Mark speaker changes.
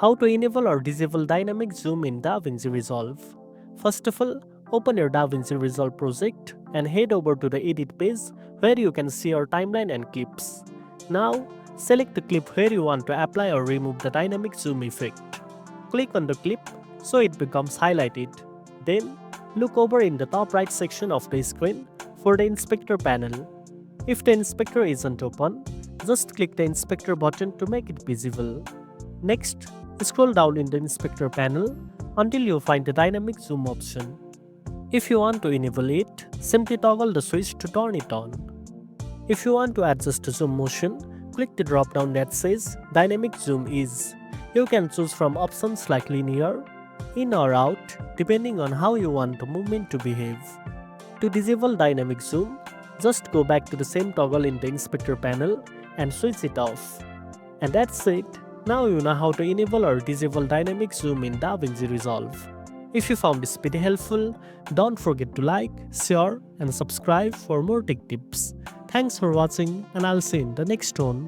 Speaker 1: How to enable or disable dynamic zoom in DaVinci Resolve. First of all, open your DaVinci Resolve project and head over to the edit page where you can see your timeline and clips. Now, select the clip where you want to apply or remove the dynamic zoom effect. Click on the clip so it becomes highlighted. Then, look over in the top right section of the screen for the inspector panel. If the inspector isn't open, just click the inspector button to make it visible. Next, scroll down in the inspector panel until you find the dynamic zoom option. If you want to enable it, simply toggle the switch to turn it on. If you want to adjust the zoom motion, click the drop down that says Dynamic Zoom Ease. You can choose from options like linear, in or out, depending on how you want the movement to behave. To disable dynamic zoom, just go back to the same toggle in the inspector panel and switch it off. And that's it. Now you know how to enable or disable dynamic zoom in DaVinci Resolve. If you found this video helpful, don't forget to like, share and subscribe for more tech tips. Thanks for watching and I'll see you in the next one.